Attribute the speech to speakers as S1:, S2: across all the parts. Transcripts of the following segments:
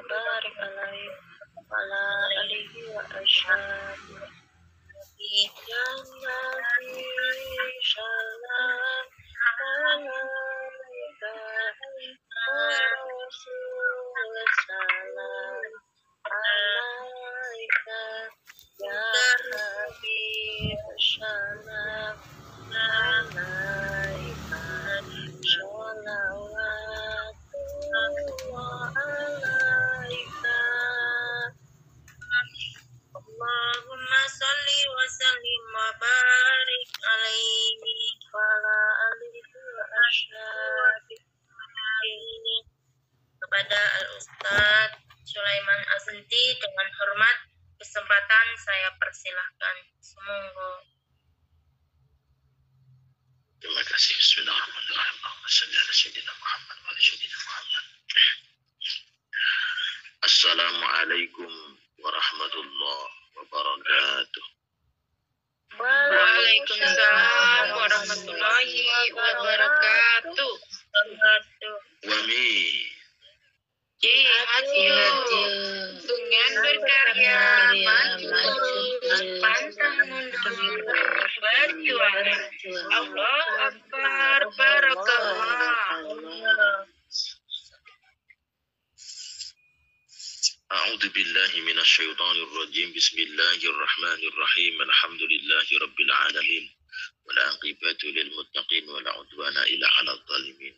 S1: barik alaihi wa ala alihi wa ashabihi. Ya Nabi salam alaika, ya Rasul salam alaika, ya Habib salam alaika, sholawatullah alaika. Allahumma salli wa sallim wa barik alaihi wa ala alihi wa ashabihi. Kepada Al-Ustadz Sulaiman Asanti, dengan hormat kesempatan saya persilahkan. Semoga.
S2: Terima kasih. Bismillahirrahmanirrahim. Allahumma salli ala sayyidina Muhammad wa ala sayyidina Muhammad. Assalamualaikum warahmatullahi wabarakatuh.
S1: Waalaikumsalam warahmatullahi wabarakatuh.
S2: Wami
S1: Jihad dengan berkarya maju terus, pantang mundur berjuang. Allah Akbar, barakallah.
S2: A'udzu billahi minasyaitonir rajim. Bismillahirrahmanirrahim. Alhamdulillahi rabbil alamin. Wal 'aqibatu lil muttaqin wa la 'udwana illa 'alal zalimin.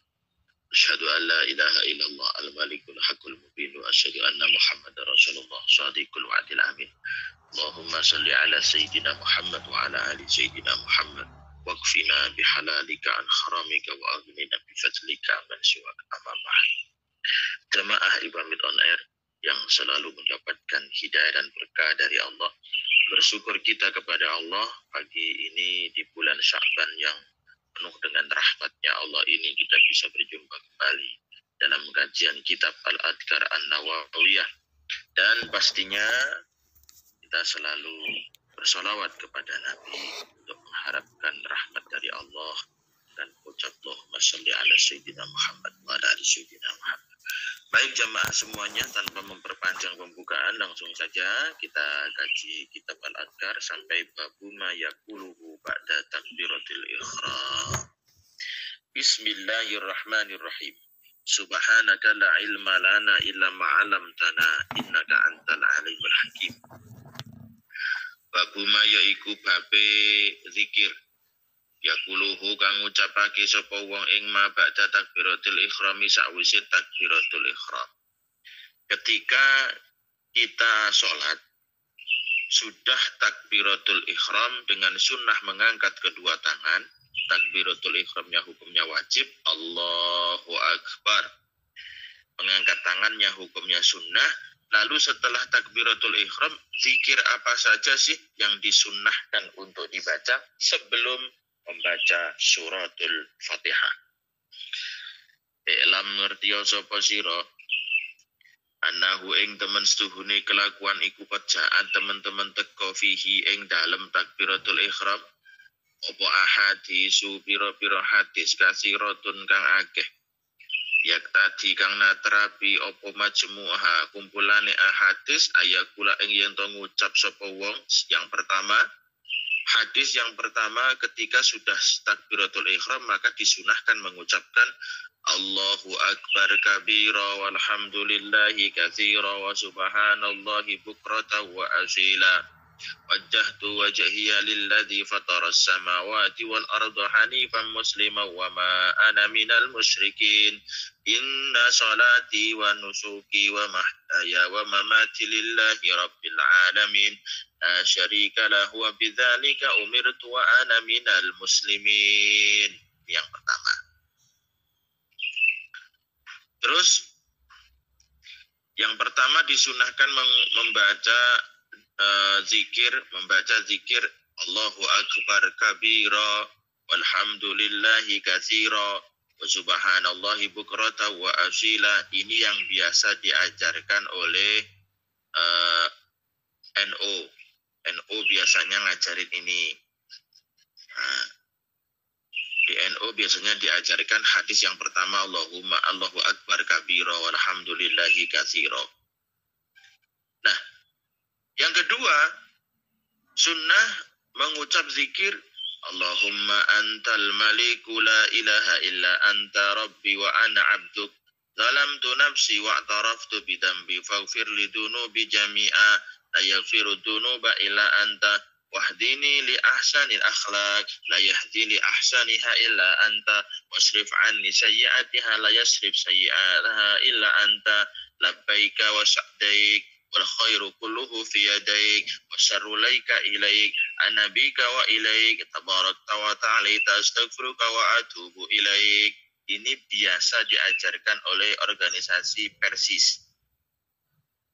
S2: Asyhadu an la ilaha illallah al-malikul haqqul mubin wa asyhadu anna Muhammadar Rasulullah shadiqul wa'dil amin. Allahumma salli ala sayyidina Muhammad wa ala ali sayyidina Muhammad. Waqfina bihalalika an haramika wa aghnina bi fadlika man siwak amma ba'd. Jamaah Ibamit on Air yang selalu mendapatkan hidayah dan berkah dari Allah. Bersyukur kita kepada Allah pagi ini di bulan Sya'ban yang penuh dengan rahmatnya Allah ini kita bisa berjumpa kembali dalam kajian kitab Al-Adhkar An-Nawawiyah. Dan pastinya kita selalu bersolawat kepada Nabi untuk mengharapkan rahmat dari Allah dan ucap Allahumma sholli ala sayyidina Muhammad wa ala ali sayyidina Muhammad. Baik jamaah semuanya, tanpa memperpanjang pembukaan langsung saja kita kaji kitab Al-Adhkar sampai babu ma yaquluhu ba'da takbiratil ihram. Bismillahirrahmanirrahim. Subhanaka la ilma lana illa ma 'allamtana innaka antal alimul hakim. Babu ma yaiku babe zikir yaquluhu kang ngucapake sapa wong ing ma ba'da takbiratul ihram sawise takbiratul ihram. Ketika kita sholat sudah takbiratul ihram dengan sunnah mengangkat kedua tangan, takbiratul ihramnya hukumnya wajib, Allahu Akbar. Mengangkat tangannya hukumnya sunnah. Lalu setelah takbiratul ihram, zikir apa saja sih yang disunnahkan untuk dibaca sebelum membaca suratul Fatihah? Iklam ngertiya sapa sira anahu ing temen setuhune kelakuan iku pejaan teman-teman teko fihi ing dalem takbiratul ihram apa ahadisu pira-pira hadis kasiratun kang akeh yak tadi kang natrapi apa majmuha kumpulane ahadis ayakula ing yen to ngucap sapa wong. Yang pertama, hadis yang pertama ketika sudah takbiratul ihram maka disunahkan mengucapkan Allahu Akbar kabira walhamdulillahi katsira wa subhanallahi bukratan wa asila. Wajjahtu wajhiya lilladzi fataras samawati wal arda hanifan musliman wa ma ana minal musyrikin. Inna salati wa nusuki wa mahyaya wa mamati lillahi rabbil alamin. La syarika lahu wa bidzalika umirtu wa ana minal muslimin. Yang pertama. Terus yang pertama disunahkan membaca zikir Allahu Akbar kabira walhamdulillahi katsira wa subhanallahi bukratan wa asila. Ini yang biasa diajarkan oleh NU biasanya ngajarin ini. Nah, di NU biasanya diajarkan hadis yang pertama Allahu Akbar kabira walhamdulillahi katsira. Yang kedua, sunnah mengucap zikir Allahumma antal maliku la ilaha illa anta rabbi wa ana abduk zalamtu nafsi wa ataraftu bidambi faghfir li dunubi jami'a la yaghfiru dunuba illa anta wahdini li ahsanil akhlaq la yahdi li ahsaniha illa anta wasrif anni sayyi'atiha la yasrif sayyi'ataha illa anta labbaika wa sa'daik wal khairu kulluhu fi yadaik wa syarru laika ilaik anabika wa ilaik tabarakta wa ta'ala astaghfiruka wa atubu ilaik. Ini biasa diajarkan oleh organisasi Persis.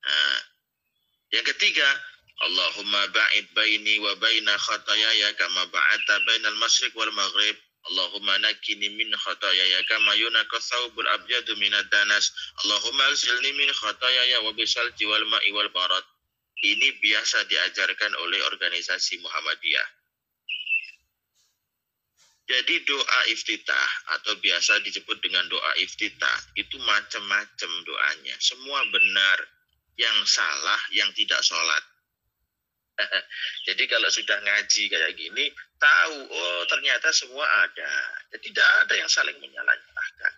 S2: Nah, yang ketiga, Allahumma ba'id baini wa baina khatayaya kama ba'ata bainal masyriq wal maghrib. Allahumma nakini min khatayaya kama yunaka thawbul abyadu minad danas. Allahumma alsilni min khatayaya wa bisalji wal ma'i wal barat. Ini biasa diajarkan oleh organisasi Muhammadiyah. Jadi doa iftitah atau biasa disebut dengan doa iftitah itu macam-macam doanya. Semua benar, yang salah, yang tidak sholat. Jadi kalau sudah ngaji kayak gini, tahu, oh ternyata semua ada. Jadi tidak ada yang saling menyalah-nyalahkan.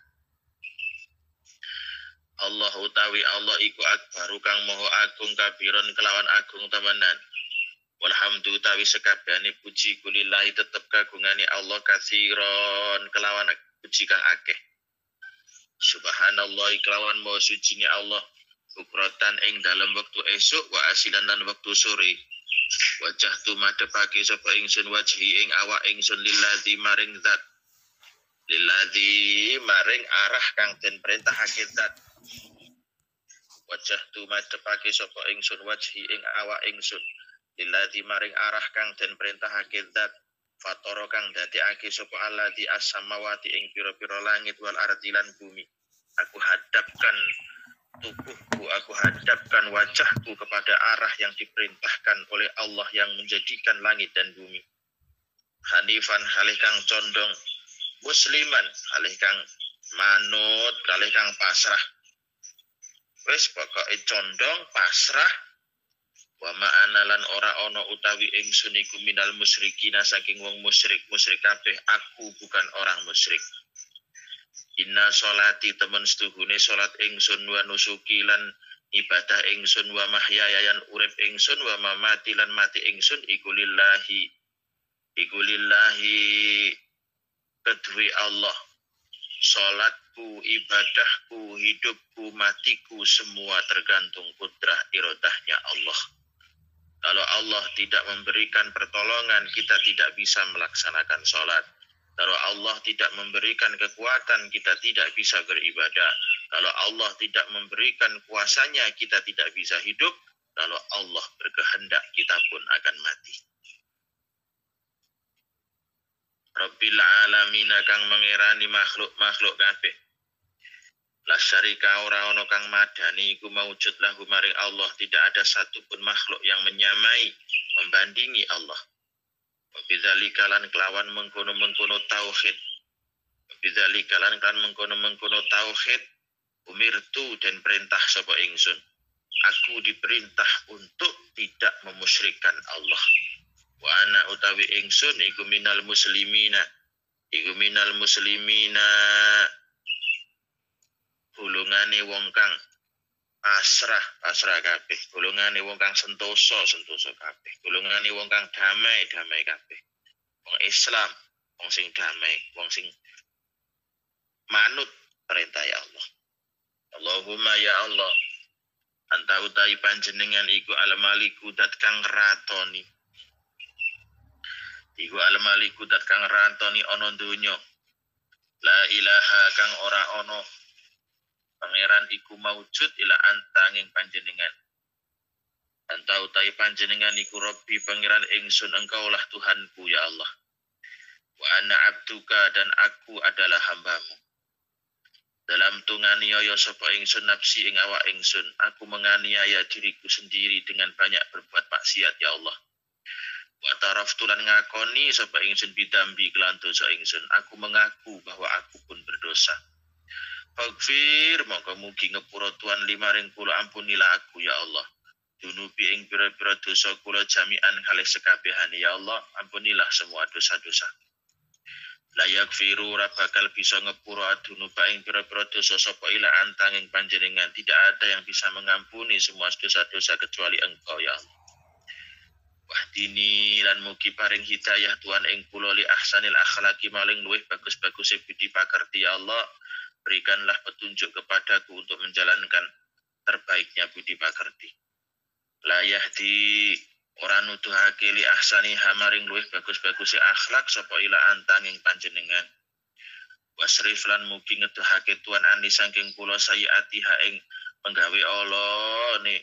S2: Allah utawi Allah iku akbaru kang moho agung kabiron kelawan agung temenan. Walhamdu utawi sekabehane puji kulillahi tetep kagungane Allah katsiron kelawan puji kang akeh. Subhanallah kelawan maha sucine Allah bukrotan ing dalam wektu esuk wa asilan lan wektu sore. Wajah tu madhepake sapa ingsun wajhi ing awak ingsun lilladzi maring zat. Lilladzi maring arah kang den perintahake zat. Wajah tu madhepake sapa ingsun wajhi ing awak ingsun. Lilladzi maring arah kang den perintahake zat fatara kang dadekake sapa alladzi as-samawati ing pira-pira langit wal ardi lan bumi. Aku hadapkan tubuhku, aku hadapkan wajahku kepada arah yang diperintahkan oleh Allah yang menjadikan langit dan bumi. Hanifan halih kang condong, musliman halih kang manut, halih kang pasrah. Wis pokoke condong pasrah. Wa ma'ana lan ora ana utawi ingsun iku minal musyrikina saking wong musyrik kabeh, aku bukan orang musyrik. Inna sholati temen setuhune salat ingsun wa nusuki lan ibadah ingsun wa mahyaya yan urip ingsun wa mamati lan mati ingsun iku lillahi kedue Allah. Salatku, ibadahku, hidupku, matiku semua tergantung kudrah iradahnya Allah. Kalau Allah tidak memberikan pertolongan, kita tidak bisa melaksanakan sholat. Kalau Allah tidak memberikan kekuatan, kita tidak bisa beribadah. Kalau Allah tidak memberikan kuasanya, kita tidak bisa hidup. Kalau Allah berkehendak, kita pun akan mati. Rabbil alamin kang mengerani makhluk kabeh. La syarika ora ana kang madani iku maujud lahu maring Allah, tidak ada satupun makhluk yang menyamai membandingi Allah. Wa bidzalika lan kelawan mengkono-mengkono tauhid. Wa bidzalika lan kan mengkono-mengkono tauhid umirtu dan perintah sapa ingsun. Aku diperintah untuk tidak memusyrikkan Allah. Wa ana utawi ingsun iku minal muslimina. Golongane wong kang pasrah kabeh, golongane wong kang sentosa kabeh, golongane wong kang damai kabeh. Wong Islam, wong sing damai, wong sing manut perintah ya Allah. Allahumma ya Allah, anta utawi panjenengan iku al-maliku dat kang ratoni. Iku al-maliku dat kang ratoni ana donya. La ilaha kang ora ana pangeran iku maujud ila antanging panjenengan. Anta utai panjenengan iku Rabbi pangeran ingsun, engkaulah Tuhanku ya Allah. Wa ana abduka dan aku adalah hambamu. Dalam tunganiaya sapa ingsun nafsi ing awak ingsun, aku menganiaya diriku sendiri dengan banyak berbuat maksiat ya Allah. Wa taraftu lan ngakoni sapa ingsun bidambi kelan dosa ingsun, aku mengaku bahwa aku pun berdosa. Faghfir mongko mugi ngepura Tuhan limaring kula ampunilah aku ya Allah. dunubi ing pira-pira dosa kula jami'an kalih sekabehane ya Allah, ampunilah semua dosa-dosa. La yakfiru ora bakal bisa ngepura dunuba ing pira-pira dosa sapa ila antanging panjenengan, tidak ada yang bisa mengampuni semua dosa-dosa kecuali Engkau ya Allah. Wahdini lan mugi paring hidayah Tuhan ing kula li ahsanil akhlaqi maling luwih bagus-bagus budi pakarti ya Allah. Berikanlah petunjuk kepadaku untuk menjalankan terbaiknya budi pakarti. La yahdi ora nuduhake li ahsani hamaring luwih bagus-bagus akhlak sapa ila antanging panjenengan. Wasrif lan mugi ngeduhake Tuhan ani saking kula sayiati ha ing penggawe Allah ni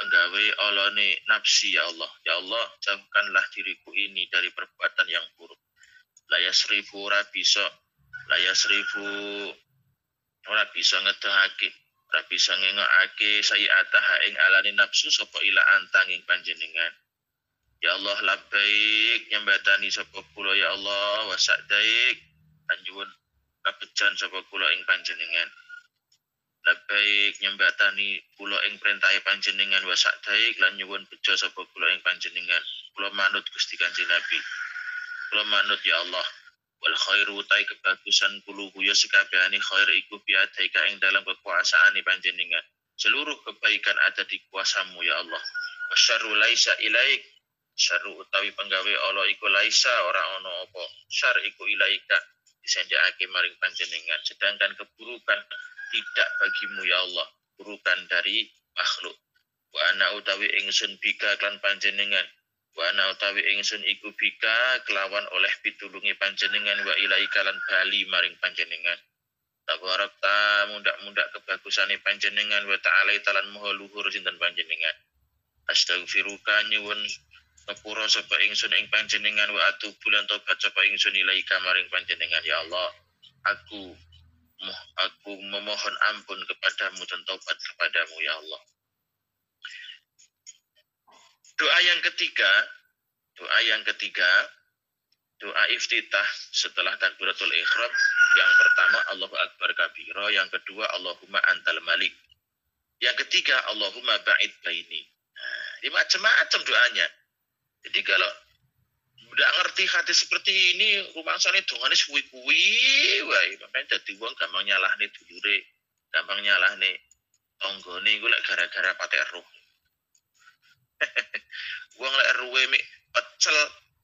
S2: penggawe Allah ni nafsi ya Allah. Ya Allah, jauhkanlah diriku ini dari perbuatan yang buruk. La yasrifu ora bisa ngeduhake ora bisa ngengokake sayiata ha ing alani nafsu sapa ila antanging panjenengan. Ya Allah, labbaik nyambatani sapa kula ya Allah, wasadaik lan nyuwun kabejan sapa kula ing panjenengan. Labbaik nyambatani kula ing perintahe panjenengan, wasadaik lan nyuwun bejo sapa kula ing panjenengan. Kula manut Gusti Kanjeng Nabi. Kula manut ya Allah. Wal khairu utai kebagusan kuluhu ya sekabehane khair iku biadaika ing dalam kekuasaane panjenengan. Seluruh kebaikan ada di kuasamu ya Allah. Wasyarru laisa ilaik. Syarru utawi penggawe Allah iku laisa ora ana apa. Syar iku ilaika disendhakake maring panjenengan. Sedangkan keburukan tidak bagimu ya Allah. Keburukan dari makhluk. Wa ana utawi ingsun bika kan panjenengan. Wa ana utawi ingsun iku bika kelawan oleh pitulungi panjenengan wa ilaika lan bali maring panjenengan. Tabarakta mundak-mundak kebagusane panjenengan wa ta'ala talan maha luhur sinten panjenengan. Astaghfiruka nyuwun ngapura sapa ingsun ing panjenengan wa atubu lan tobat sapa ingsun ilaika maring panjenengan ya Allah. Aku memohon ampun kepadamu dan tobat kepadamu ya Allah. Doa yang ketiga, doa iftitah setelah takbiratul ihram. Yang pertama Allahu Akbar kabira, yang kedua Allahumma antal malik. Yang ketiga Allahumma ba'id baini. Nah, ini macam-macam doanya. Jadi kalau udah ngerti hadis seperti ini, rumangsane dongane suwi-kuwi wae. Makanya dadi wong gampang nyalahne dulure, gampang nyalahne tanggane iku lek gara-gara patek roh. Wong lek ruwe mik pecel,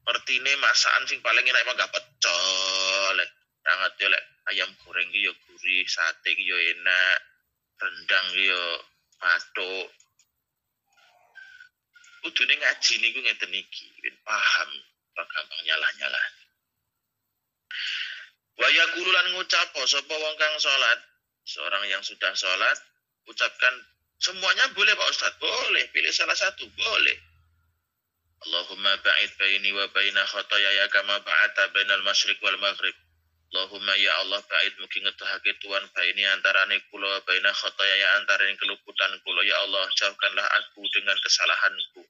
S2: ngertine masakan sing paling enak emang gak pecel. Ra ngerti lek ayam goreng ki yo gurih, sate ki yo enak, rendang ki yo matuk. Kudune ngaji niku ngeten iki, paham, gampang nyalah-nyalah. Wa yaqulu lan ngucap sapa wong kang salat, seorang yang sudah salat, ucapkan semuanya boleh Pak Ustaz, boleh, pilih salah satu, boleh. Allahumma ba'id baini wa baina khotoyaya kama ba'ata bainal masyriq wal maghrib. Allahumma ya Allah ba'id mugi ngetuhake Tuhan baini antarane kula wa baina khotoyaya antarane keluputan kula ya Allah, jauhkanlah aku dengan kesalahanku.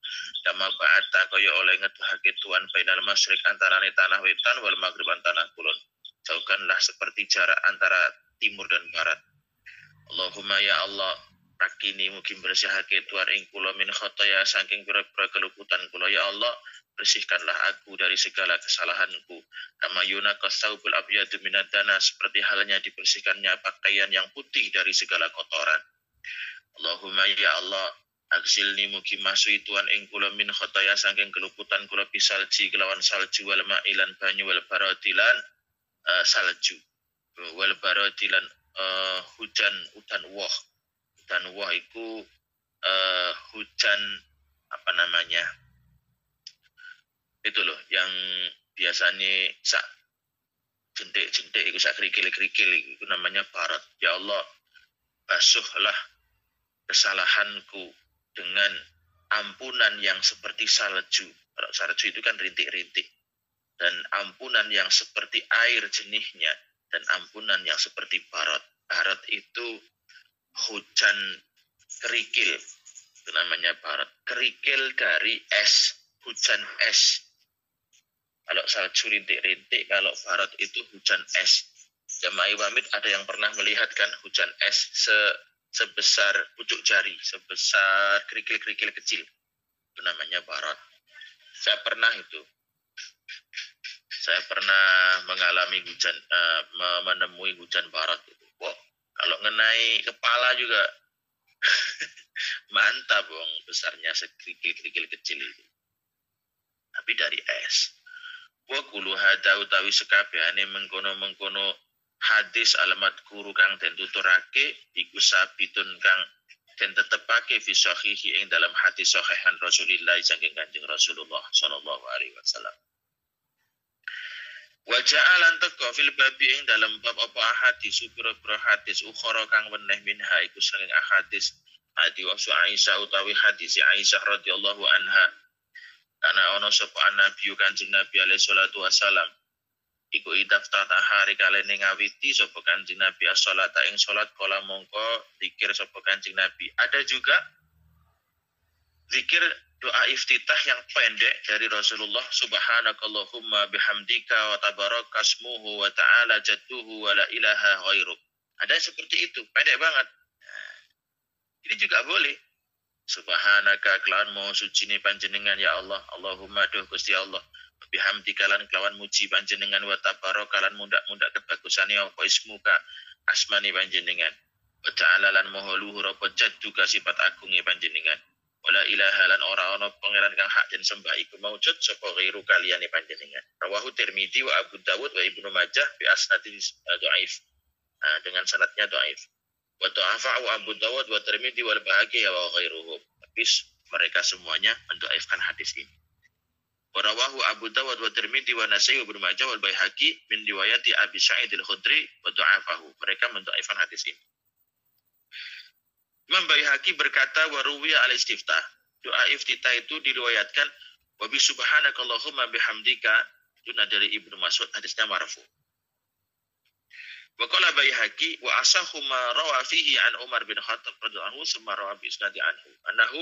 S2: Kama ba'ata kaya oleh ngetuhake Tuhan bainal masyriq antarane tanah wetan wal maghrib tanah kulon. Jauhkanlah seperti jarak antara timur dan barat. Allahumma ya Allah akini mugi bersihake Tuhan ing kula min khotoya saking pira-pira keluputan kula ya Allah, bersihkanlah aku dari segala kesalahanku. Kama yunaqas saubul abyadu minad dana, seperti halnya dibersihkannya pakaian yang putih dari segala kotoran. Allahumma ya Allah aksilni mugi masui Tuhan ing kula min khotoya saking keluputan kula bisalji kelawan salju wal ma'ilan banyu wal baradilan salju wal baradilan hujan woh. Dan wah itu hujan apa namanya itu loh yang biasanya sak jentik-jentik itu sak kerikil-kerikil itu namanya barat. Ya Allah basuhlah kesalahanku dengan ampunan yang seperti salju. Kalau salju itu kan rintik-rintik, dan ampunan yang seperti air jenihnya, dan ampunan yang seperti barat. Barat itu hujan kerikil, itu namanya barat. Kerikil dari es, hujan es. Kalau salju rintik-rintik, kalau barat itu hujan es. Jamaah Iwamid ada yang pernah melihat kan hujan es sebesar pucuk jari, sebesar kerikil-kerikil kecil. Itu namanya barat. Saya pernah mengalami hujan, menemui hujan barat. Wow, kalau ngenai kepala juga mantap, bong, besarnya sekerikil-kerikil kecil itu. Tapi dari es. Wa kulu hada utawi sekabehane mengkono-mengkono hadis alamat guru kang den tuturake iku sabitun kang den tetepake fi sahihi ing dalam hadis sahihan Rasulillah saking Kanjeng Rasulullah sallallahu alaihi wasallam. Wa ja'alan teko fil babi ing dalam bab apa hadis supira-pira hadis ukhara kang weneh minha iku saking hadis hadis wa Aisyah utawi hadis Aisyah radhiyallahu anha. Karena ono sapa Nabi Kanjeng Nabi alaihi salatu wasalam iku idaftata hari kalene ngawiti sapa Kanjeng Nabi as-salata ing salat kala mongko zikir sapa Kanjeng Nabi. Ada juga zikir doa iftitah yang pendek dari Rasulullah, subhanakallahumma bihamdika wa tabarakasmuhu wa ta'ala jadduhu wa la ilaha ghairuk. Ada seperti itu, pendek banget. Nah, ini juga boleh. Subhanaka kelawan mau suci ni panjenengan ya Allah, Allahumma duh Gusti Allah, bihamdika lan kelawan muji panjenengan wa tabaraka lan mundak-mundak kebagusane apa ismuka asmani panjenengan, wa ta'ala lan maha luhur apa jadduka sifat agunge panjenengan, wala ilaha lan ora ana pangeran kang hak den sembah iku maujud sapa ghairu kaliyane panjenengan. Rawahu Tirmidzi wa Abu Dawud wa Ibnu Majah bi asnadin dhaif. Dengan sanadnya dhaif. Wa ta'afa'u Abu Dawud wa Tirmidzi wal Baihaqi wa ghairuhum. Tapi mereka semuanya mendhaifkan hadis ini. Wa rawahu Abu Dawud wa Tirmidzi wa Nasa'i wa Ibnu Majah wal Baihaqi min riwayati Abi Sa'id al-Khudri wa dha'afahu. Mereka mendhaifkan hadis ini. Imam Baihaqi berkata wa ruwiya al-istiftah. Doa iftitah itu diriwayatkan wa bi subhanakallahumma bihamdika, itu dari Ibnu Mas'ud, hadisnya marfu. Wa qala Baihaqi wa asahu ma rawa fihi an Umar bin Khattab radhiyallahu anhu summa rawa bi isnadi anhu annahu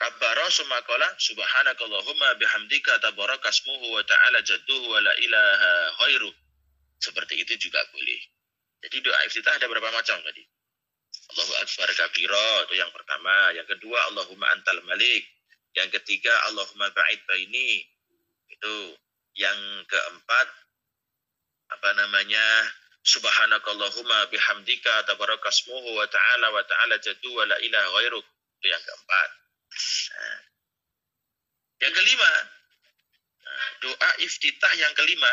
S2: kabbara summa qala subhanakallahumma bihamdika tabarakasmuhu wa ta'ala jadduhu wa la ilaha ghairu. Seperti itu juga boleh. Jadi doa iftitah ada berapa macam tadi? Allahu akbar kabira itu yang pertama, yang kedua Allahumma antal malik, yang ketiga Allahumma ba'id baini, itu yang keempat subhanakallahumma bihamdika tabarakasmuhu wa ta'ala jaddu wa la ilaha ghairuk, itu yang keempat. Yang kelima, doa iftitah yang kelima,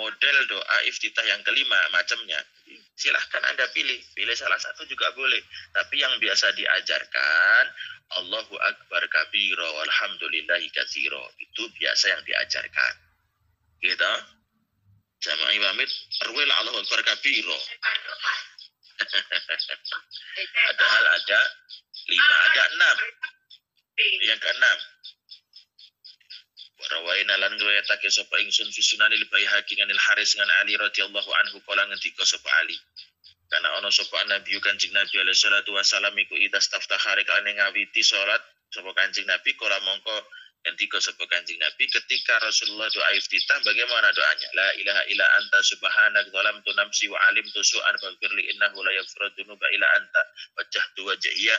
S2: model doa iftitah yang kelima macamnya. Silahkan Anda pilih salah satu juga boleh. Tapi yang biasa diajarkan Allahu akbar kabira walhamdulillahi katsira, itu biasa yang diajarkan. Gitu. Jamaah imamit arwil Allahu akbar kabira. Padahal ada 5, ada 6. Yang ke-6. Rawaina lan riwayatake sapa ingsun fi Sunanil Baihaqi nganil Haris ngan Ali radhiyallahu anhu kala ngendika sapa Ali. Karena ana sapa Nabi Kanjeng Nabi alaihi salatu wasallam iku idas taftahari kane ngawiti salat sapa Kanjeng Nabi kala mongko ngendika sapa Kanjeng Nabi ketika Rasulullah doa iftitah, bagaimana doanya? La ilaha illa anta subhanaka zalamtu nafsi wa alimtu su'an faghfirli innahu la yaghfiru dzunuba illa anta wajjahtu wajhiya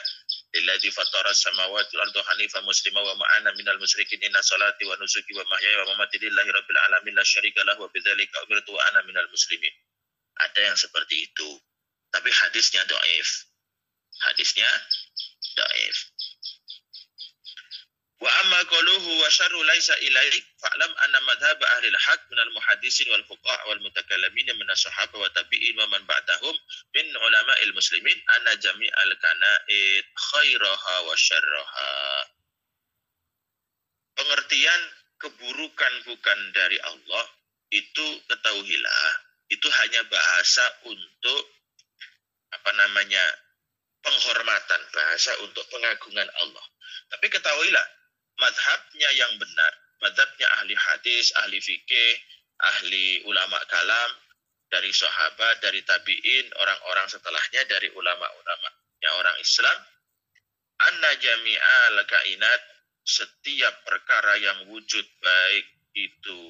S2: lilladzi fatara samawati wal arda hanifan musliman wa ma'ana minal musyrikin inna salati wa nusuki wa mahyaya wa mamati lillahi rabbil alamin la syarika lahu wa bidzalika umirtu wa ana minal muslimin. Ada yang seperti itu, tapi hadisnya dhaif. Wa amma qaluhu wa syarru laisa ilaik fa'lam anna madhhab ahli al-haq min al-muhaddisin wal fuqaha wal mutakallamin min as-sahaba wa tabi'in wa man ba'dahum min ulama'il muslimin anna jami'al kana'id khairaha wa syarraha. Pengertian keburukan bukan dari Allah itu ketahuilah, itu hanya bahasa untuk penghormatan, bahasa untuk pengagungan Allah. Tapi ketahuilah, madhabnya yang benar, madhabnya ahli hadis, ahli fikih, ahli ulama kalam, dari sahabat, dari tabi'in, orang-orang setelahnya, dari ulama-ulama yang orang Islam, anna jami'al kainat, setiap perkara yang wujud, baik itu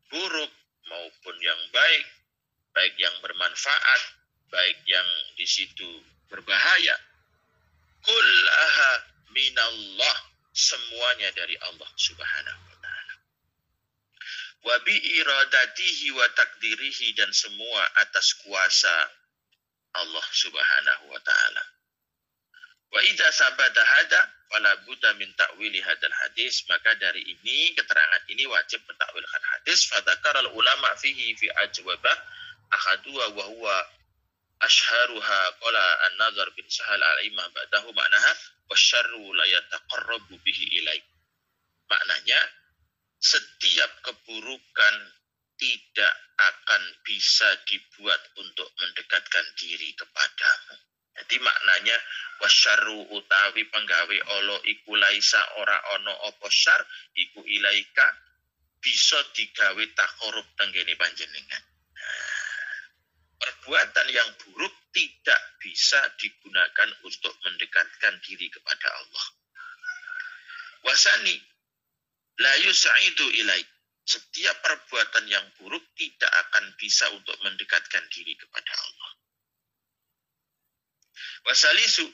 S2: buruk maupun yang baik yang bermanfaat, baik yang di situ berbahaya, kullaha minallah, semuanya dari Allah Subhanahu wa taala. Wa bi iradatihi wa takdirihi, dan semua atas kuasa Allah Subhanahu wa taala. Wa idza sabata hada fala budda min ta'wili hadzal hadis, maka dari ini keterangan ini wajib mentakwilkan hadis. Fadzakara ulama fihi fi ajwabah ahaduha wa huwa ashharuha qala an-Nadhr bin Sahal al-Imam ba'dahu ma'naha wasyarru la yataqarrabu bihi ilaik. Maknanya, setiap keburukan tidak akan bisa dibuat untuk mendekatkan diri kepadamu. Jadi maknanya wasyarru utawi penggawe Allah iku laisa ora ono apa syar iku ilaika bisa digawe takorup tenggene panjenengan. Perbuatan yang buruk tidak bisa digunakan untuk mendekatkan diri kepada Allah. Wasani la yus'idu ilaik. Setiap perbuatan yang buruk tidak akan bisa untuk mendekatkan diri kepada Allah. Wasalisu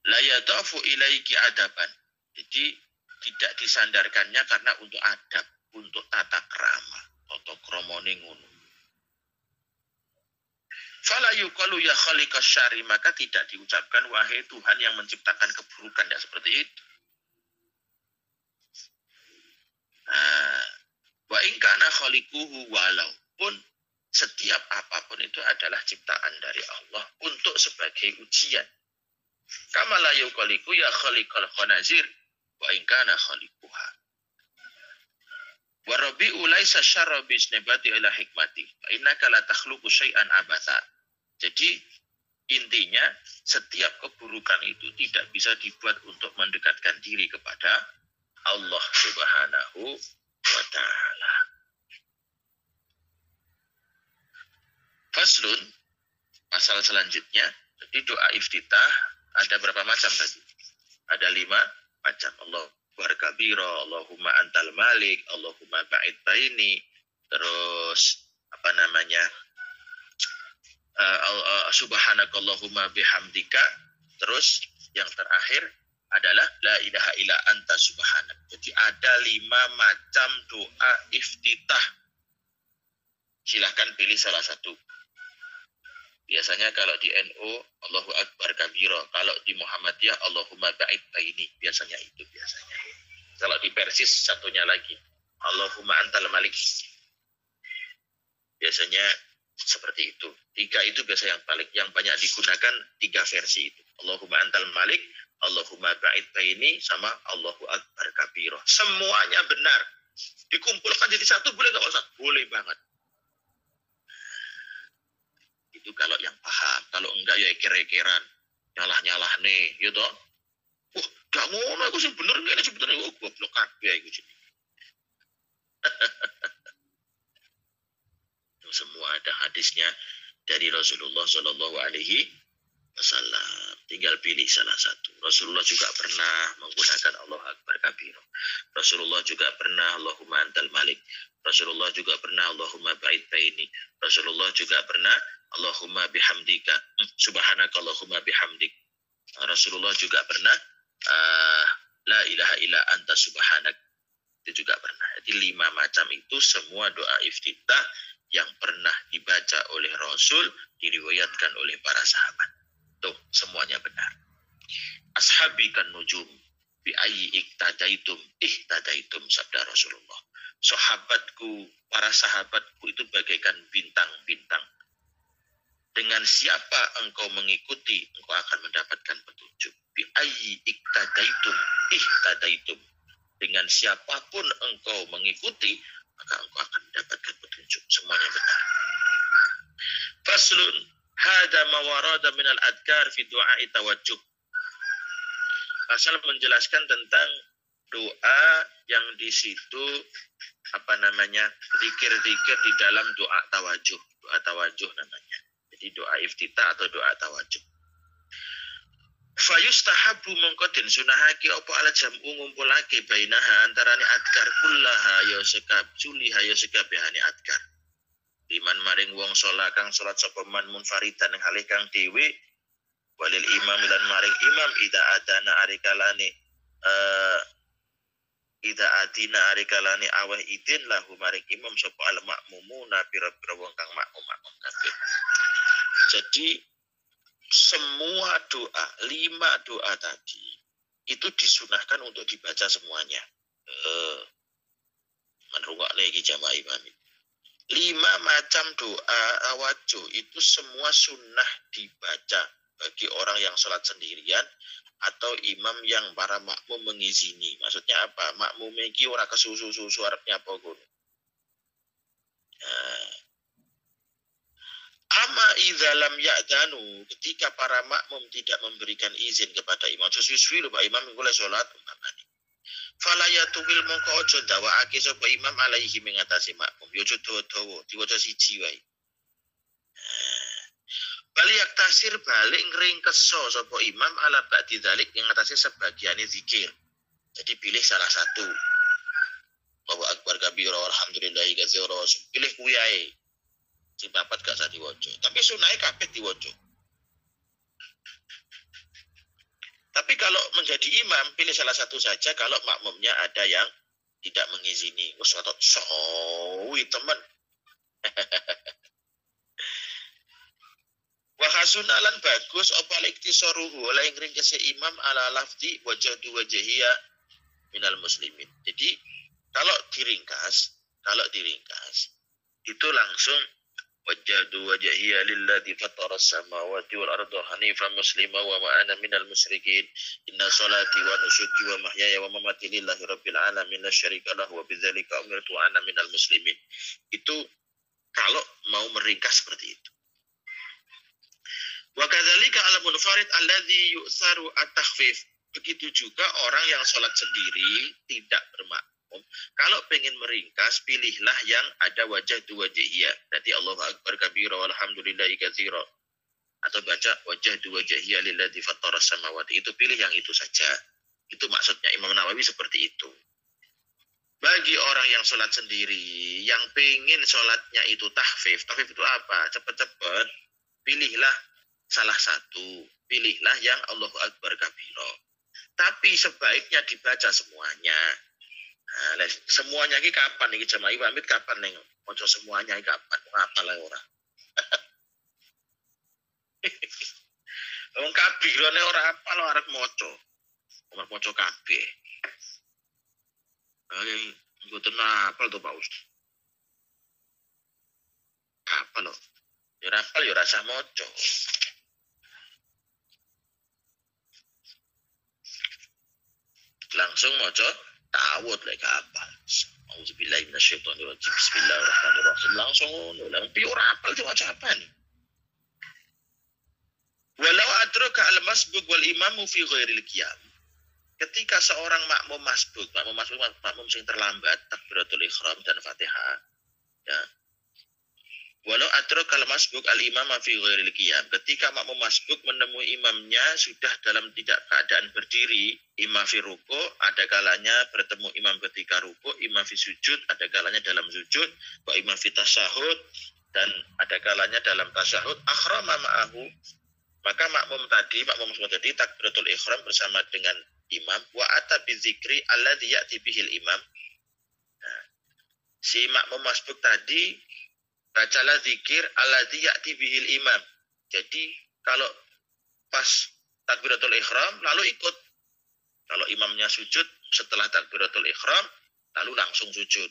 S2: la yadafu ilaiki adaban. Jadi tidak disandarkannya karena untuk adab, untuk tata krama, atau kromone ngono. Fala yuqalu ya khaliqas syari, maka tidak diucapkan wahai Tuhan yang menciptakan keburukan, tidak seperti itu. Wa in kana khaliquhu, walaupun setiap apapun itu adalah ciptaan dari Allah untuk sebagai ujian. Kama la yuqaliqu ya khaliqal khanazir wa in kana khaliquha. Wa rabi'u laisa syarra bi isnabati ila hikmati. Fa innaka la takhluqu syai'an abatha. Jadi intinya setiap keburukan itu tidak bisa dibuat untuk mendekatkan diri kepada Allah Subhanahu wa ta'ala. Faslun, pasal selanjutnya. Jadi doa iftitah ada berapa macam tadi? Ada 5 macam. Allahu akbar, Allahumma antal malik, Allahumma ba'id baini. Terus apa namanya? Subhanakallahumma bihamdika. Terus yang terakhir adalah la ilaha illa anta subhanak. Jadi ada 5 macam doa iftitah. Silahkan pilih salah satu. Biasanya kalau di NU Allahu akbar kabira, kalau di Muhammadiyah Allahumma ba'id baini, biasanya itu biasanya. Kalau di Persis satunya lagi Allahumma antal malik. Biasanya seperti itu. 3 itu biasa yang banyak digunakan, 3 versi itu. Allahumma antal malik, Allahumma ba'id baini, sama Allahu akbar kabira. Semuanya benar. Dikumpulkan jadi satu boleh nggak Ustaz? Boleh banget. Itu kalau yang paham. Kalau enggak ya kira-kiran, nyalah-nyalah nih, gitu. Wah, gak ngono aku sih bener ngene sebenarnya. Oh, goblok kabeh iku sih. Itu semua ada hadisnya dari Rasulullah Shallallahu alaihi wasallam. Tinggal pilih salah satu. Rasulullah juga pernah menggunakan Allah akbar kabira. Rasulullah juga pernah Allahumma antal malik. Rasulullah juga pernah Allahumma ba'id baini. Rasulullah juga pernah Allahumma bihamdika, subhanakallahumma bihamdik. Rasulullah juga pernah la ilaha illa anta subhanak. Itu juga pernah. Jadi 5 macam itu semua doa iftitah yang pernah dibaca oleh Rasul, diriwayatkan oleh para sahabat. Tuh, semuanya benar. Ashabi kan nujum bi ayyi ihtadaitum, sabda Rasulullah. Sahabatku, para sahabatku itu bagaikan bintang-bintang. Dengan siapa engkau mengikuti, engkau akan mendapatkan petunjuk. Bi ayyi ihtadaitum. Dengan siapapun engkau mengikuti, maka engkau akan mendapatkan petunjuk. Semuanya benar. Faslun, hada ma warada min al-adkar fi du'a'i tawajjuh. Pasal menjelaskan tentang doa yang di situ zikir-zikir di dalam doa tawajuh. Doa tawajuh namanya. Jadi doa iftitah atau doa tawajuh. Fayustahabu mongkotin sunahake apa ala jam'u ngumpulake bainaha antarane adkar kullaha ya sekab suliha ya sekabehane adkar. liman maring wong sholat kang sholat sapa man munfaridan halih kang dhewe walil imam lan maring imam ida adina arikalane aweh idin lahu maring imam sapa al makmumuna pira-pira wong kang makmum kabeh. Jadi semua doa, 5 doa tadi itu disunahkan untuk dibaca semuanya. Menrungokne iki jamaah imam. 5 macam doa awajo itu semua sunnah dibaca bagi orang yang sholat sendirian atau imam yang para makmum mengizini. Maksudnya apa? Makmum iki ora kesusu-susu arepnya apa ngono. Ama idza lam ya'danu, ketika para makmum tidak memberikan izin kepada imam, susui lho Pak Imam boleh sholat umpamane. Fala yatumil mongko aja dawaake sapa imam alaihi mengatasi makmum. Yo aja dawa-dawa, diwaca siji wae. Balik tasir balik ngringkeso sapa imam ala ba'di dzalik yang atasnya sebagiannya zikir. Jadi pilih salah satu. Allahu akbar kabira alhamdulillahi katsira. Pilih kuwi ae. Sing papat gak usah diwaca. Tapi sunahe kabeh diwaca. Tapi kalau menjadi imam pilih salah satu saja kalau makmumnya ada yang tidak mengizini. Wes watok sowi teman. Wa hasunalan bagus apa iktisaruhu oleh ngringkese imam ala lafzi wajhatu wajhiya minal muslimin. Jadi kalau diringkas itu langsung wajhatu wajhiya lilladzi fatara samawati wal arda hanifan muslima wa ma ana minal musyrikin inna salati wa nusuki wa mahyaya wa mamati lillahi rabbil alamin la syarika lahu wa bidzalika umirtu ana minal muslimin. Itu kalau mau meringkas seperti itu. Wa kadzalika al-munfarid alladzi yu'saru at-takhfif. Begitu juga orang yang sholat sendiri tidak bermakmum. Kalau pengen meringkas, pilihlah yang ada wajah dua wajhiyah. Nanti Allahu akbar kabira walhamdulillahi katsira. Atau baca wajah dua wajhiyah lilladzi fattara samawati. Itu pilih yang itu saja. Itu maksudnya Imam Nawawi seperti itu. Bagi orang yang sholat sendiri, yang pengen sholatnya itu tahfif. Tahfif itu apa? Cepat-cepat pilihlah salah satu, pilihlah yang Allahu Akbar kabiro. Tapi sebaiknya dibaca semuanya. Nah, semuanya ini kapan nih jamaah pamit kapan nih? Moco semuanya ini kapan? Ngapa lah ora? Wong kabirone ora apa lo arep moco. Omar moco kabeh. Oke, mboten apal to Pak Ustaz. Apa lo? Ya apal ya rasa moco. Langsung moco tawud lek kapal. Auzubillahi minasyaitonirrajim. Bismillahirrahmanirrahim. Langsung ngono. Lah piye ora apal cuma capan. Walau adraka al-masbuk wal imamu fi ghairil qiyam. Ketika seorang makmum masbuk makmum sing terlambat takbiratul ihram dan Fatihah. Ya. Walau adraka al-masbuk al-imam fi ghairil qiyam. Ketika makmum masbuk menemui imamnya sudah dalam tidak keadaan berdiri, imam fi ruku, ada kalanya bertemu imam ketika ruku, imam fi sujud, ada kalanya dalam sujud, wa imam fi tasyahud, dan ada kalanya dalam tasyahud, akhrama ma'ahu, maka makmum masbuk tadi takbiratul ihram bersama dengan imam, wa ata bizikri alladzi ya'ti bihil imam. Nah, si makmum masbuk tadi bacalah zikir alladzi ya'ti bihil imam. Jadi kalau pas takbiratul ihram lalu ikut. Kalau imamnya sujud setelah takbiratul ihram lalu langsung sujud.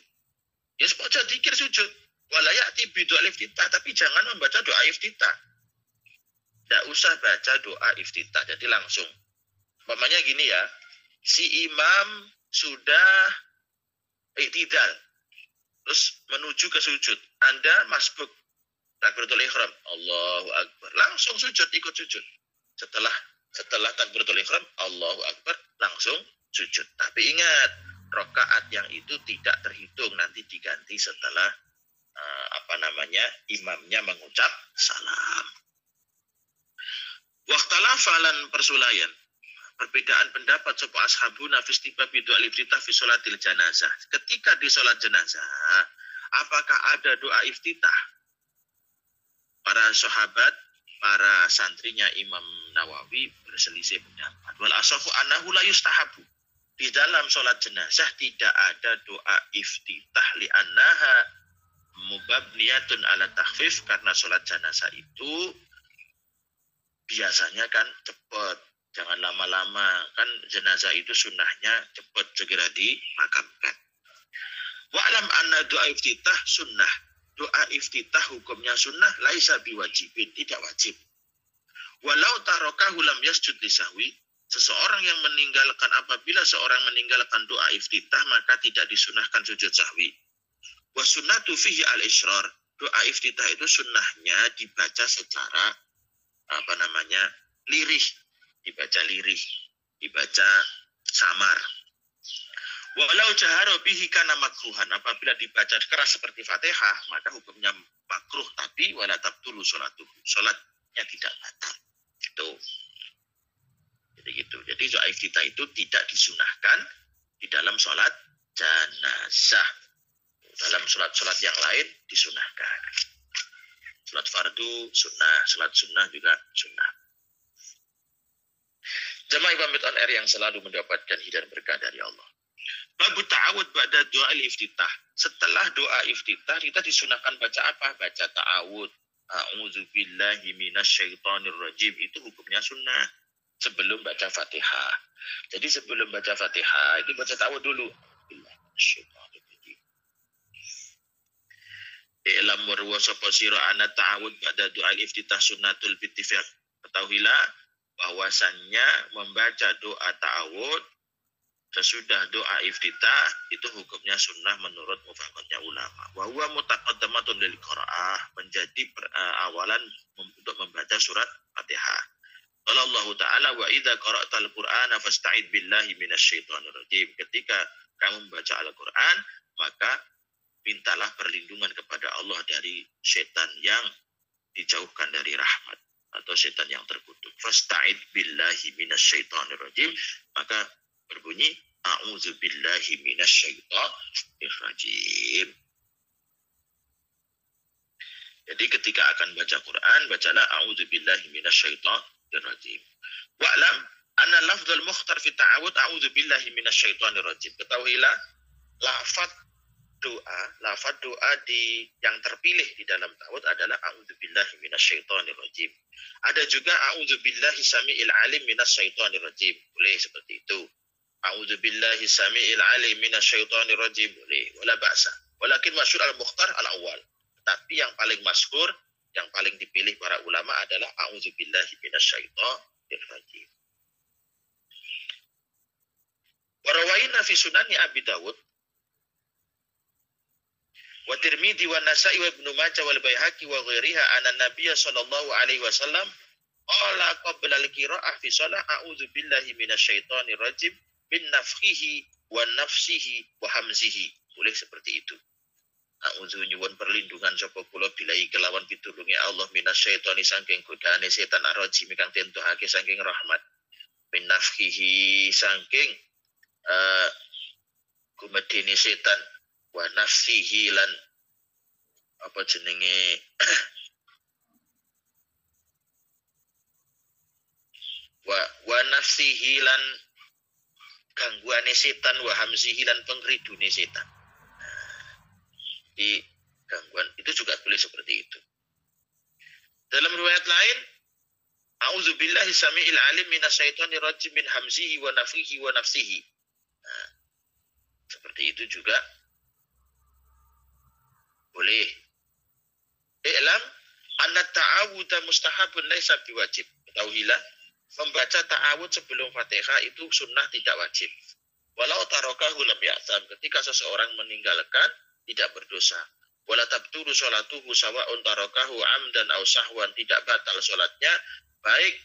S2: Ya sebaca zikir sujud. Wala ya'ti bidu'a iftitah, tapi jangan membaca doa iftitah. Tidak usah baca doa iftitah. Jadi langsung. Umpamanya gini ya. Si imam sudah iktidal. Terus menuju ke sujud. Anda masbuk takbiratul ihram. Allahu akbar. Langsung sujud, ikut sujud. Setelah takbiratul ihram, Allahu akbar, langsung sujud. Tapi ingat, rakaat yang itu tidak terhitung, nanti diganti setelah imamnya mengucap salam. Waktalafalan persulayan. Perbedaan pendapat sapa ashabuna fi istibab doa iftitah fi sholatil janazah. Ketika di sholat jenazah, apakah ada doa iftitah? para sahabat, para santrinya Imam Nawawi berselisih pendapat. Wal asahu annahu la yustahabu. Di dalam sholat jenazah tidak ada doa iftitah li annaha mubabniyatun ala takhfif, karena sholat jenazah itu biasanya kan cepat, jangan lama-lama, kan jenazah itu sunnahnya cepat, segera dimakamkan. Wa'lam anna doa iftitah sunnah. Doa iftitah hukumnya sunnah, laisa biwajibin, tidak wajib. Walau tarokahu lam yasjud lisahwi, seseorang yang meninggalkan, apabila seorang meninggalkan doa iftitah maka tidak disunahkan sujud sahwi. Wa sunnatu fihi al-israr. Doa iftitah itu sunnahnya dibaca secara lirih, dibaca samar. Walau jaharo bihi kana makruhan, apabila dibaca keras seperti Fatihah maka hukumnya makruh, tapi wala tabtulu sholatuhu, sholatnya tidak batal. Jadi doa iftitah itu tidak disunahkan di dalam sholat jenazah. Dalam sholat yang lain disunahkan. Sholat fardu sunnah, sholat sunnah juga sunnah. Jamaah Ibn on Air yang selalu mendapatkan hidayah berkah dari Allah. Babu ta'awud pada doa iftitah. Setelah doa iftitah kita disunahkan baca apa? Baca ta'awud. A'udzubillahi minasyaitonir rajim, itu hukumnya sunnah sebelum baca Fatihah. Jadi sebelum baca Fatihah itu baca ta'awud dulu. I'lam warwa sapa sira ana ta'awud pada doa iftitah sunnatul bittifaq. Ketahuilah bahwasannya membaca doa ta'awud sesudah doa iftitah itu hukumnya sunnah menurut mufaqqahnya ulama. Wa huwa mutaqaddamatun lil qiraah, menjadi awalan untuk membaca surat Fatihah. Qala Allah Ta'ala wa idza qara'tal Qur'ana fasta'id billahi minasyaitonir rajim. Ketika kamu membaca Al-Qur'an, maka mintalah perlindungan kepada Allah dari setan yang dijauhkan dari rahmat atau setan yang terkutuk. Fasta'id billahi minasyaitonir rajim, maka berbunyi a'udzubillahi minasyaitonir rajim. Jadi ketika akan baca Quran, bacalah a'udzubillahi minasyaitonir rajim. Wa'lam anna lafdzul mukhtar fi ta'awud a'udzubillahi minasyaitonir rajim. Ketahuilah lafaz doa di yang terpilih di dalam ta'awud adalah a'udzubillahi minasyaitonir rajim. Ada juga a'udzubillahi samiil alim minasyaitonir rajim. Boleh seperti itu. A'udzubillahi samiil alim minasyaitonir rajim, boleh, wala ba'sa. Walakin masyhur al-mukhtar al-awwal. Tapi yang paling masyhur, yang paling dipilih para ulama adalah a'udzubillahi minasyaitonir rajim. Wa rawaina fi sunani Abi Dawud wa Tirmidzi wa Nasa'i wa Ibnu Majah wal Baihaqi wa ghairiha anna Nabiyya sallallahu alaihi wasallam qala qabla al-qira'ah fi shalah a'udzubillahi minasyaitonir rajim min nafkhihi wa nafsihi wa hamzihi. Boleh seperti itu. A'udzu nyuwun perlindungan sapa kula billahi kelawan pitulunge Allah minasyaitoni saking godane setan arrajim kang tentuhake saking rahmat. Min nafkhihi saking kumedene setan, wa nafsihi lan apa jenenge wa nafsihi lan gangguane setan, wa hamzihi lan pengridune setan. Di gangguan itu juga boleh seperti itu. Dalam riwayat lain, a'udzubillahi samiil alim minasyaitonir rajim min hamzihi wa nafihi wa nafsihi. Nah, seperti itu juga boleh. I'lam anna ta'awudha mustahabun laisa biwajib. Ketahuilah membaca ta'awud sebelum Fatihah itu sunnah, tidak wajib. Walau tarokahu lam ya'tam, ketika seseorang meninggalkan tidak berdosa. Wala tabtulu sholatuhu sawa'un tarokahu amdan aw sahwan, tidak batal sholatnya baik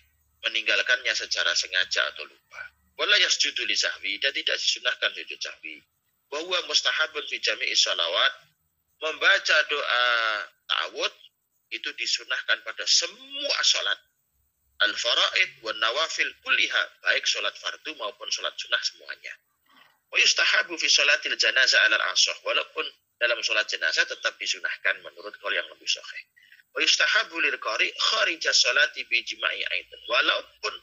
S2: meninggalkannya secara sengaja atau lupa. Wala yasjudu li sahwi, dan tidak disunahkan sujud sahwi. Wa huwa mustahabun fi jami'i sholawat, membaca doa ta'awud itu disunahkan pada semua sholat. Al-fara'id wa nawafil kulliha, baik sholat fardu maupun sholat sunnah semuanya. Wa yustahabu fi sholatil janazah alal asah, walaupun dalam sholat jenazah tetap disunahkan menurut qaul yang lebih sahih. Wa yustahabu lil qari kharija sholati bi ijma'i aidan. Walaupun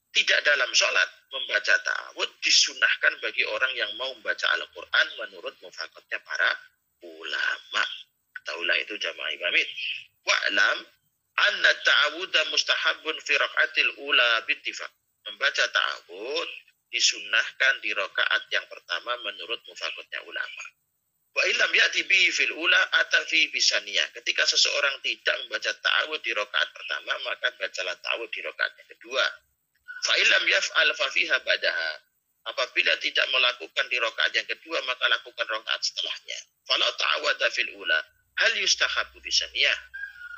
S2: tidak dalam sholat membaca ta'awud disunahkan bagi orang yang mau membaca Al-Quran menurut mufakatnya para ulama. Taulah itu jama'i pamit. Wa'lam anna ta'awuda mustahabun fi raka'atil ula bittifaq. Membaca ta'awud disunahkan di rakaat yang pertama menurut mufakatnya ulama. Wa illam ya'ti bihi fil ula atafi bisaniyah. Ketika seseorang tidak membaca ta'awud di rakaat pertama, maka bacalah ta'awud di rakaat yang kedua. Fa illam yaf'al fa fiha ba'daha. Apabila tidak melakukan di rakaat yang kedua, maka lakukan rakaat setelahnya. Fala ta'awada fil ula, hal yustahabu bisaniyah?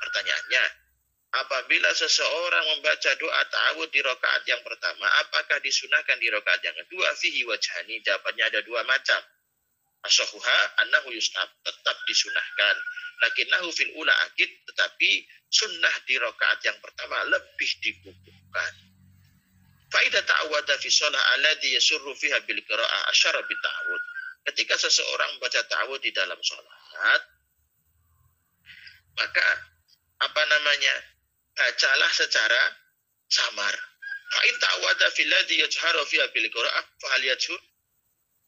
S2: Pertanyaannya, apabila seseorang membaca doa ta'awud di rakaat yang pertama, apakah disunahkan di rakaat yang kedua? Fihi wajhani, jawabannya ada dua macam. Asahuha annahu yustahab, tetap disunahkan. Lakinnahu fil ula akid, tetapi sunnah di rakaat yang pertama lebih dikukuhkan. Faidah ta'awada fi sholah alladhi yasurru fiha bil qira'ah asyara bit ta'awud. Ketika seseorang membaca ta'awud di dalam sholat, maka bacalah secara samar. Fa'in ta'awada fil ladhi yajharu fiha bil qira'ah fa hal yajhur.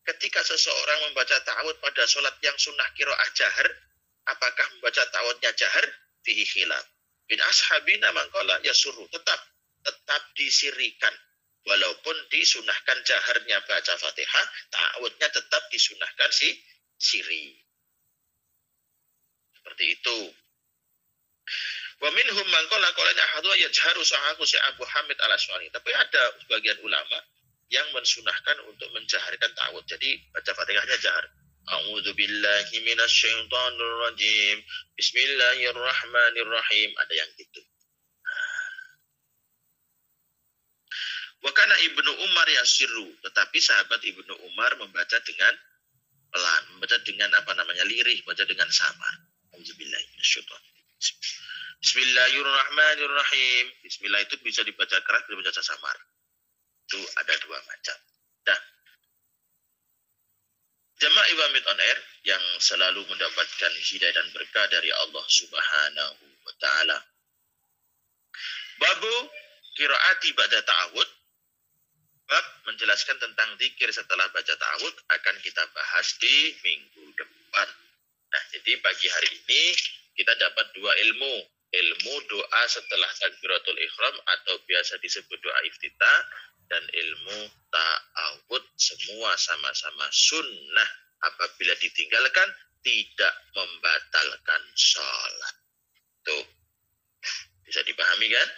S2: Ketika seseorang membaca ta'awud pada sholat yang sunnah qira'ah jahar, apakah membaca ta'awudnya jahar? Fihi khilaf. Bin ashabina man qala yasurru, tetap disirikan. Walaupun disunahkan jaharnya baca Fatihah, ta'awudnya tetap disunahkan siri. Seperti itu. Wa minhum man qala ahadu yajharu sahahu si Abu Hamid Al-Asy'ari. Tapi ada sebagian ulama yang mensunahkan untuk menjaharkan ta'awud. Jadi baca Fatihahnya jahar. A'udzu billahi minasyaitonir rajim. Bismillahirrahmanirrahim. Ada yang gitu. Wakana Ibnu Umar yasirru, tetapi sahabat Ibnu Umar membaca dengan pelan, membaca dengan lirih, membaca dengan samar. Auzubillahi minasyaitonir rajim. Bismillahirrahmanirrahim. Bismillah itu bisa dibaca keras, bisa dibaca samar. Itu ada dua macam. Nah, jamaah Ibamit on Air yang selalu mendapatkan hidayah dan berkah dari Allah Subhanahu wa Ta'ala. Babu qiraati ba'da ta'awud. Bab menjelaskan tentang zikir setelah baca ta'awud akan kita bahas di minggu depan. Nah, jadi pagi hari ini kita dapat dua ilmu. Ilmu doa setelah takbiratul ihram atau biasa disebut doa iftitah, dan ilmu ta'awud, semua sama-sama sunnah. Apabila ditinggalkan tidak membatalkan sholat. Tuh, bisa dipahami kan?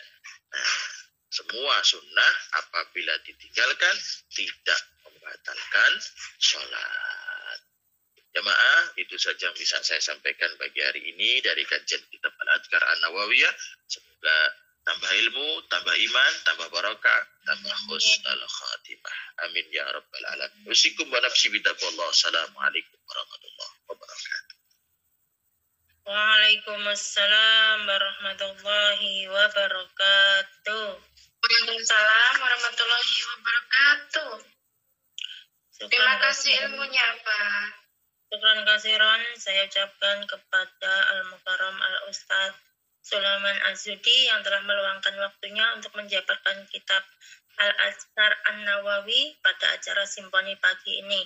S2: Nah, semua sunnah apabila ditinggalkan tidak membatalkan sholat. Jamaah, itu saja yang bisa saya sampaikan pagi hari ini dari kajian kitab Al-Adhkar An-Nawawiyah. Semoga tambah ilmu, tambah iman, tambah barakah, tambah husnul khatimah. Amin ya rabbal alamin. Usikum wa nafsi bitaqwallah. Assalamualaikum warahmatullahi wabarakatuh.
S1: Waalaikumsalam warahmatullahi wabarakatuh.
S3: Waalaikumsalam warahmatullahi wabarakatuh. Terima kasih ilmunya, Pak.
S1: Syukran kasiran saya ucapkan kepada Al-Mukarram Al-Ustadz Sulaiman Az-Zudi yang telah meluangkan waktunya untuk menjabarkan kitab Al-Adhkar An-Nawawi pada acara Simponi pagi ini.